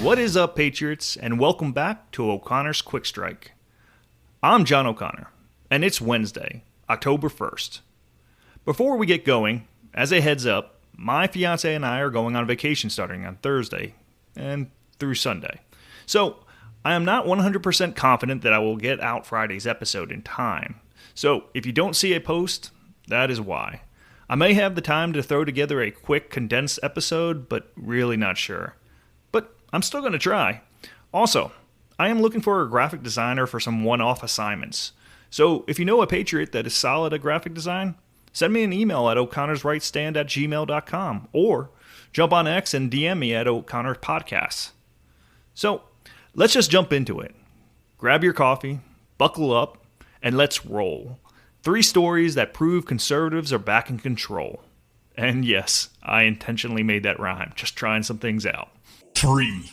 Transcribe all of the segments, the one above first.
What is up, Patriots, and welcome back to O'Connor's Quick Strike. I'm John O'Connor, and it's Wednesday, October 1st. Before we get going, as a heads up, my fiance and I are going on vacation starting on Thursday and through Sunday. So, I am not 100% confident that I will get out Friday's episode in time. So, if you don't see a post, that is why. I may have the time to throw together a quick condensed episode, but really not sure. But I'm still going to try. Also, I am looking for a graphic designer for some one-off assignments. So if you know a patriot that is solid at graphic design, send me an email at o'connorsrightstand@gmail.com or jump on X and DM me at O'Connor Podcasts. So let's just jump into it. Grab your coffee, buckle up, and let's roll. 3 stories that prove conservatives are back in control. And yes, I intentionally made that rhyme, just trying some things out. 3.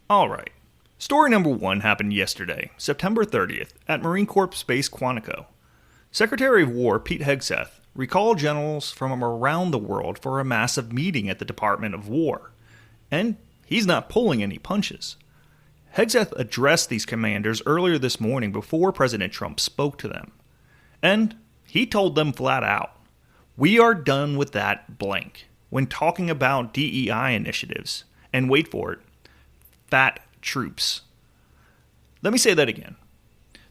Alright. Story number 1 happened yesterday, September 30th, at Marine Corps Base Quantico. Secretary of War Pete Hegseth recalled generals from around the world for a massive meeting at the Department of War. And he's not pulling any punches. Hegseth addressed these commanders earlier this morning before President Trump spoke to them. And he told them flat out, "We are done with that blank," when talking about DEI initiatives. And wait for it, fat troops. Let me say that again.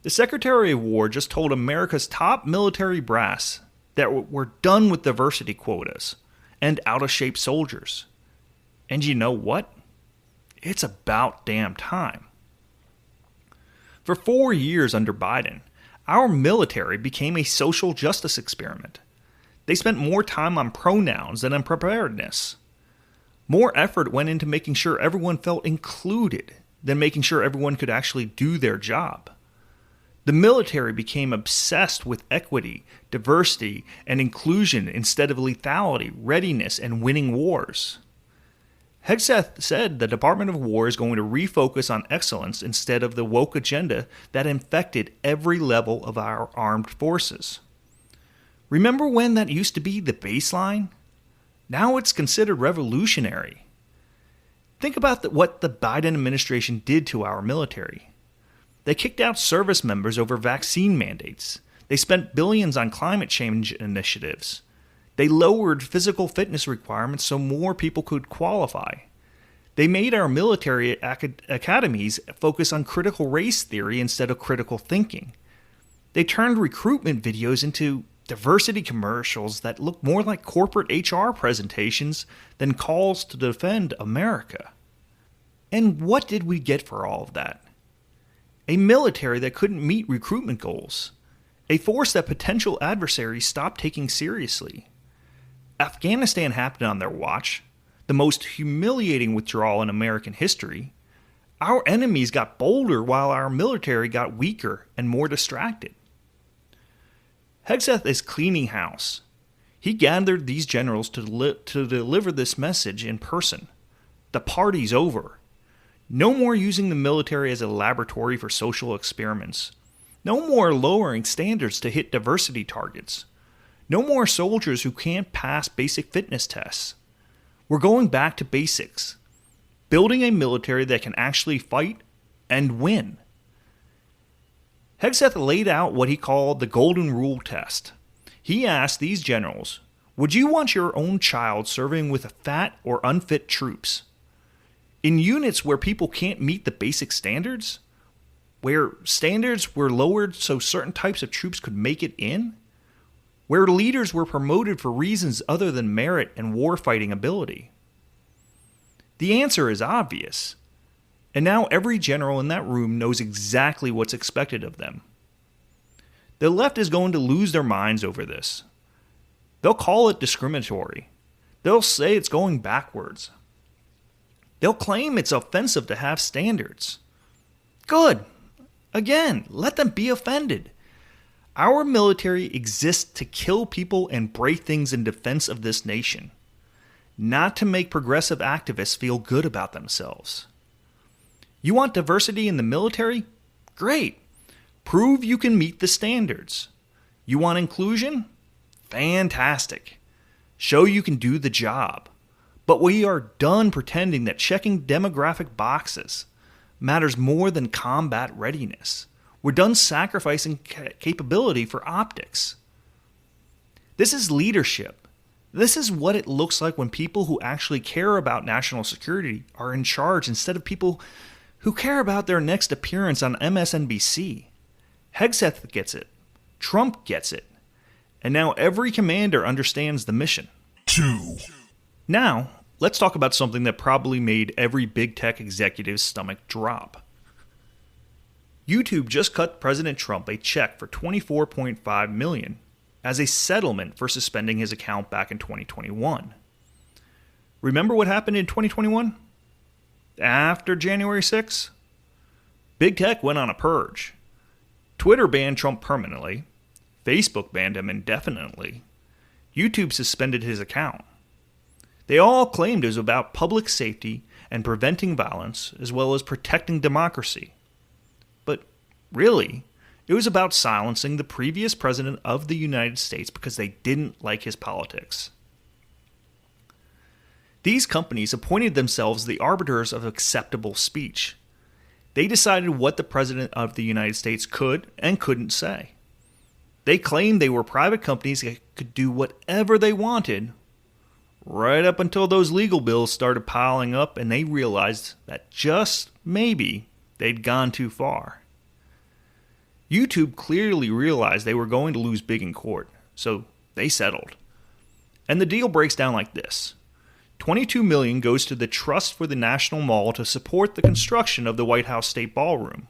The Secretary of War just told America's top military brass that we're done with diversity quotas and out-of-shape soldiers. And you know what? It's about damn time. For 4 years under Biden, our military became a social justice experiment. They spent more time on pronouns than on preparedness. More effort went into making sure everyone felt included than making sure everyone could actually do their job. The military became obsessed with equity, diversity, and inclusion instead of lethality, readiness, and winning wars. Hegseth said the Department of War is going to refocus on excellence instead of the woke agenda that infected every level of our armed forces. Remember when that used to be the baseline? Now it's considered revolutionary. Think about what the Biden administration did to our military. They kicked out service members over vaccine mandates. They spent billions on climate change initiatives. They lowered physical fitness requirements so more people could qualify. They made our military academies focus on critical race theory instead of critical thinking. They turned recruitment videos into diversity commercials that look more like corporate HR presentations than calls to defend America. And what did we get for all of that? A military that couldn't meet recruitment goals. A force that potential adversaries stopped taking seriously. Afghanistan happened on their watch, the most humiliating withdrawal in American history. Our enemies got bolder while our military got weaker and more distracted. Hegseth is cleaning house. He gathered these generals to deliver this message in person. The party's over. No more using the military as a laboratory for social experiments. No more lowering standards to hit diversity targets. No more soldiers who can't pass basic fitness tests. We're going back to basics. Building a military that can actually fight and win. Hegseth laid out what he called the Golden Rule test. He asked these generals, would you want your own child serving with fat or unfit troops? In units where people can't meet the basic standards? Where standards were lowered so certain types of troops could make it in? Where leaders were promoted for reasons other than merit and warfighting ability? The answer is obvious, and now every general in that room knows exactly what's expected of them. The left is going to lose their minds over this. They'll call it discriminatory. They'll say it's going backwards. They'll claim it's offensive to have standards. Good. Again, let them be offended. Our military exists to kill people and break things in defense of this nation, not to make progressive activists feel good about themselves. You want diversity in the military? Great. Prove you can meet the standards. You want inclusion? Fantastic. Show you can do the job. But we are done pretending that checking demographic boxes matters more than combat readiness. We're done sacrificing capability for optics. This is leadership. This is what it looks like when people who actually care about national security are in charge instead of people who care about their next appearance on MSNBC. Hegseth gets it. Trump gets it. And now every commander understands the mission. 2. Now, let's talk about something that probably made every big tech executive's stomach drop. YouTube just cut President Trump a check for $24.5 million as a settlement for suspending his account back in 2021. Remember what happened in 2021? After January 6th? Big tech went on a purge. Twitter banned Trump permanently. Facebook banned him indefinitely. YouTube suspended his account. They all claimed it was about public safety and preventing violence, as well as protecting democracy. But really, it was about silencing the previous president of the United States because they didn't like his politics. These companies appointed themselves the arbiters of acceptable speech. They decided what the president of the United States could and couldn't say. They claimed they were private companies that could do whatever they wanted, right up until those legal bills started piling up and they realized that just maybe they'd gone too far. YouTube clearly realized they were going to lose big in court, so they settled. And the deal breaks down like this. $22 million goes to the Trust for the National Mall to support the construction of the White House State Ballroom.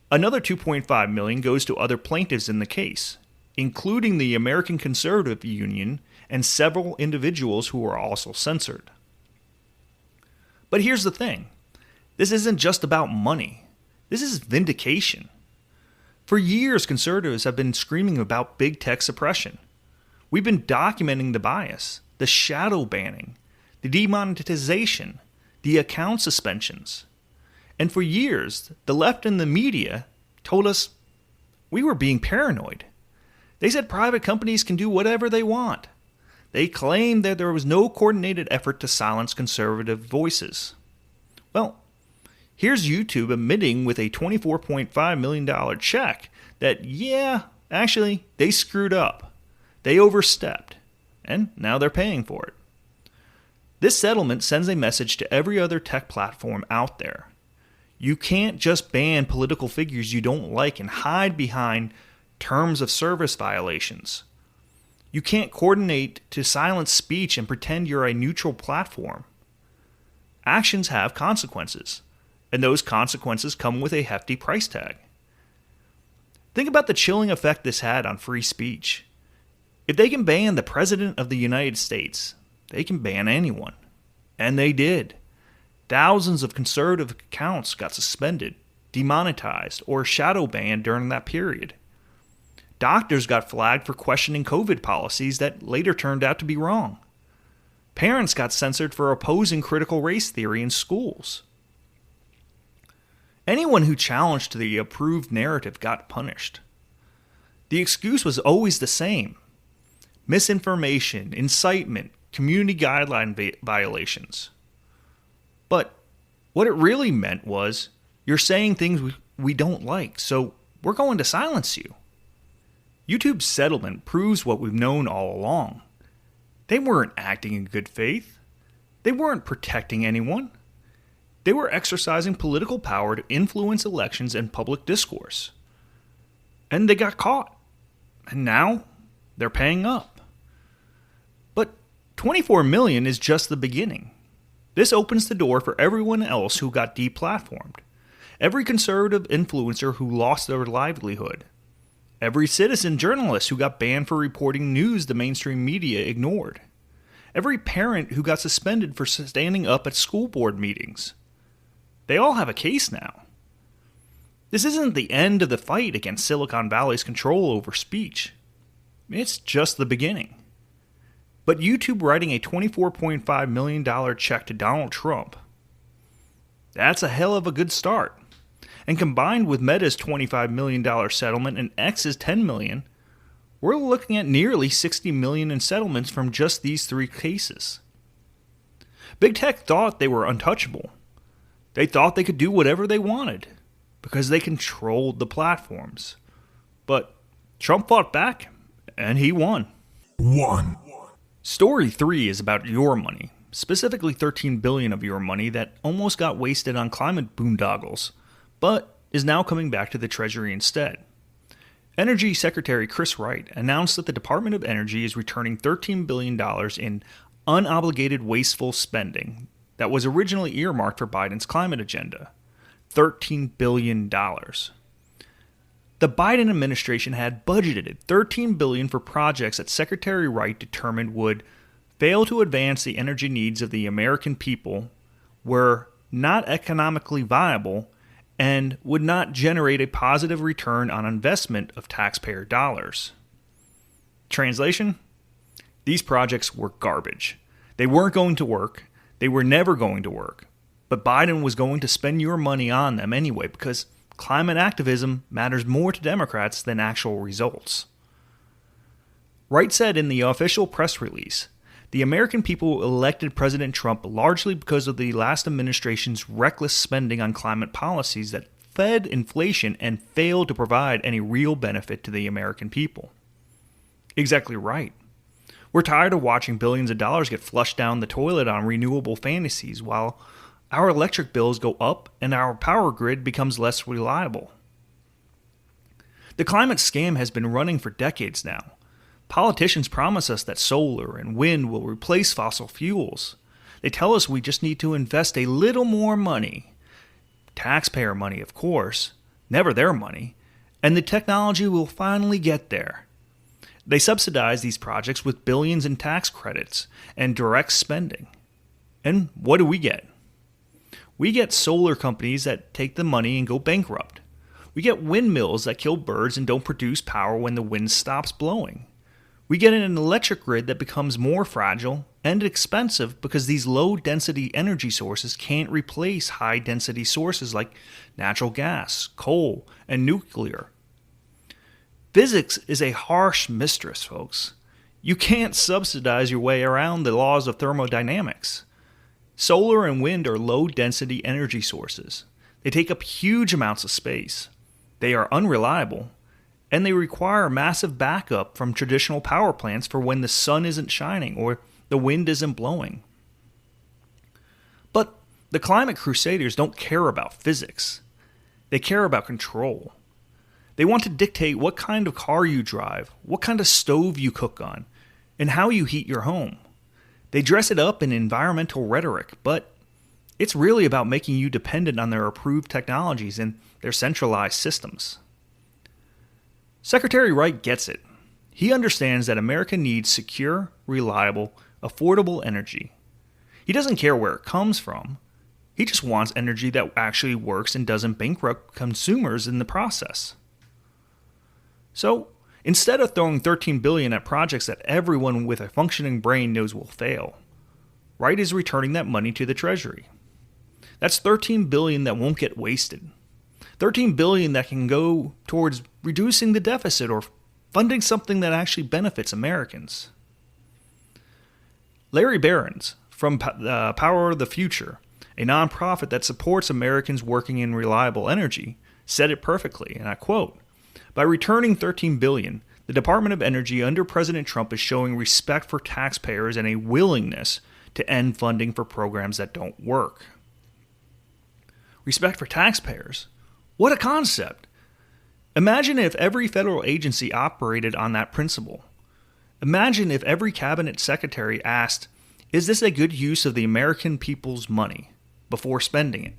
Another $2.5 million goes to other plaintiffs in the case, including the American Conservative Union and several individuals who were also censored. But here's the thing. This isn't just about money. This is vindication. For years, conservatives have been screaming about big tech suppression. We've been documenting the bias, the shadow banning, the demonetization, the account suspensions. And for years, the left and the media told us we were being paranoid. They said private companies can do whatever they want. They claimed that there was no coordinated effort to silence conservative voices. Well, here's YouTube admitting with a $24.5 million check that, actually, they screwed up. They overstepped. And now they're paying for it. This settlement sends a message to every other tech platform out there. You can't just ban political figures you don't like and hide behind terms of service violations. You can't coordinate to silence speech and pretend you're a neutral platform. Actions have consequences, and those consequences come with a hefty price tag. Think about the chilling effect this had on free speech. If they can ban the President of the United States, they can ban anyone. And they did. Thousands of conservative accounts got suspended, demonetized, or shadow banned during that period. Doctors got flagged for questioning COVID policies that later turned out to be wrong. Parents got censored for opposing critical race theory in schools. Anyone who challenged the approved narrative got punished. The excuse was always the same. Misinformation, incitement, community guideline violations. But what it really meant was, you're saying things we don't like, so we're going to silence you. YouTube's settlement proves what we've known all along. They weren't acting in good faith. They weren't protecting anyone. They were exercising political power to influence elections and public discourse. And they got caught. And now they're paying up. But $24 million is just the beginning. This opens the door for everyone else who got deplatformed. Every conservative influencer who lost their livelihood. Every citizen journalist who got banned for reporting news the mainstream media ignored. Every parent who got suspended for standing up at school board meetings. They all have a case now. This isn't the end of the fight against Silicon Valley's control over speech. It's just the beginning. But YouTube writing a $24.5 million check to Donald Trump, that's a hell of a good start. And combined with Meta's $25 million settlement and X's $10 million, we're looking at nearly $60 million in settlements from just these three cases. Big tech thought they were untouchable. They thought they could do whatever they wanted because they controlled the platforms. But Trump fought back, and he won. Story 3 is about your money, specifically $13 billion of your money that almost got wasted on climate boondoggles, but is now coming back to the Treasury instead. Energy Secretary Chris Wright announced that the Department of Energy is returning $13 billion in unobligated wasteful spending that was originally earmarked for Biden's climate agenda. $13 billion. The Biden administration had budgeted $13 billion for projects that Secretary Wright determined would fail to advance the energy needs of the American people, were not economically viable, and would not generate a positive return on investment of taxpayer dollars. Translation? These projects were garbage. They weren't going to work. They were never going to work. But Biden was going to spend your money on them anyway because climate activism matters more to Democrats than actual results. Wright said in the official press release, the American people elected President Trump largely because of the last administration's reckless spending on climate policies that fed inflation and failed to provide any real benefit to the American people. Exactly right. We're tired of watching billions of dollars get flushed down the toilet on renewable fantasies while our electric bills go up and our power grid becomes less reliable. The climate scam has been running for decades now. Politicians promise us that solar and wind will replace fossil fuels. They tell us we just need to invest a little more money. Taxpayer money, of course, never their money, and the technology will finally get there. They subsidize these projects with billions in tax credits and direct spending. And what do we get? We get solar companies that take the money and go bankrupt. We get windmills that kill birds and don't produce power when the wind stops blowing. We get an electric grid that becomes more fragile and expensive because these low-density energy sources can't replace high-density sources like natural gas, coal, and nuclear. Physics is a harsh mistress, folks. You can't subsidize your way around the laws of thermodynamics. Solar and wind are low-density energy sources. They take up huge amounts of space. They are unreliable, and they require massive backup from traditional power plants for when the sun isn't shining or the wind isn't blowing. But the climate crusaders don't care about physics. They care about control. They want to dictate what kind of car you drive, what kind of stove you cook on, and how you heat your home. They dress it up in environmental rhetoric, but it's really about making you dependent on their approved technologies and their centralized systems. Secretary Wright gets it. He understands that America needs secure, reliable, affordable energy. He doesn't care where it comes from. He just wants energy that actually works and doesn't bankrupt consumers in the process. So, instead of throwing $13 billion at projects that everyone with a functioning brain knows will fail, Wright is returning that money to the Treasury. That's $13 billion that won't get wasted. $13 billion that can go towards reducing the deficit or funding something that actually benefits Americans. Larry Behrens from Power of the Future, a nonprofit that supports Americans working in reliable energy, said it perfectly, and I quote, "By returning $13 billion, the Department of Energy under President Trump is showing respect for taxpayers and a willingness to end funding for programs that don't work." Respect for taxpayers? What a concept! Imagine if every federal agency operated on that principle. Imagine if every cabinet secretary asked, "Is this a good use of the American people's money?" before spending it.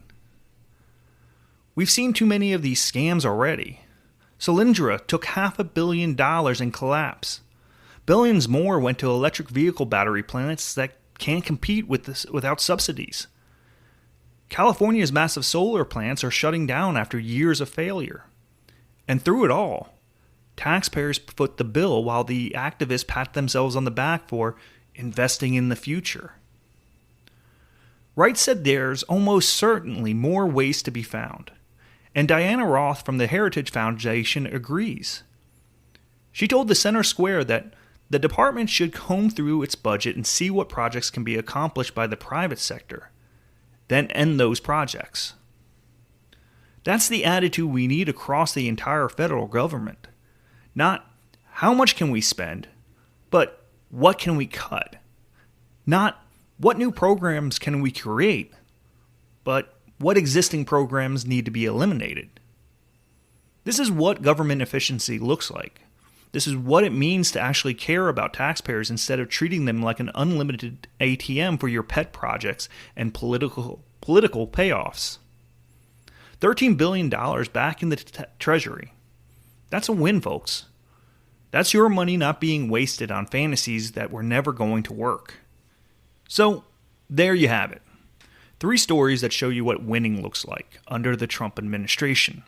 We've seen too many of these scams already. Solyndra took $500 million in collapse. Billions more went to electric vehicle battery plants that can't compete with this without subsidies. California's massive solar plants are shutting down after years of failure. And through it all, taxpayers foot the bill while the activists pat themselves on the back for investing in the future. Wright said there's almost certainly more waste to be found, and Diana Roth from the Heritage Foundation agrees. She told the Center Square that the department should comb through its budget and see what projects can be accomplished by the private sector, then end those projects. That's the attitude we need across the entire federal government. Not how much can we spend, but what can we cut? Not what new programs can we create, but what existing programs need to be eliminated. This is what government efficiency looks like. This is what it means to actually care about taxpayers instead of treating them like an unlimited ATM for your pet projects and political payoffs. $13 billion back in the Treasury. That's a win, folks. That's your money not being wasted on fantasies that were never going to work. So, there you have it. 3 stories that show you what winning looks like under the Trump administration.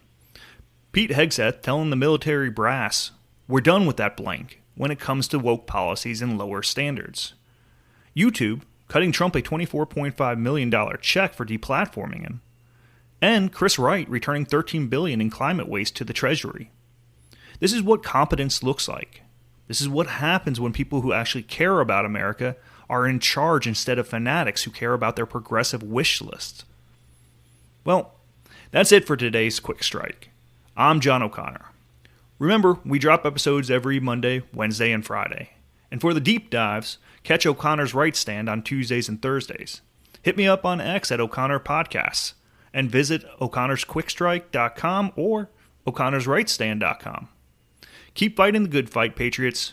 Pete Hegseth telling the military brass, we're done with that blank when it comes to woke policies and lower standards. YouTube cutting Trump a $24.5 million check for deplatforming him. And Chris Wright returning $13 billion in climate waste to the Treasury. This is what competence looks like. This is what happens when people who actually care about America are in charge instead of fanatics who care about their progressive wish list. Well, that's it for today's Quick Strike. I'm John O'Connor. Remember, we drop episodes every Monday, Wednesday, and Friday. And for the deep dives, catch O'Connor's Right Stand on Tuesdays and Thursdays. Hit me up on X at O'Connor Podcasts. And visit o'connorsquickstrike.com or o'connorsrightstand.com. Keep fighting the good fight, Patriots.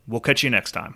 We'll catch you next time.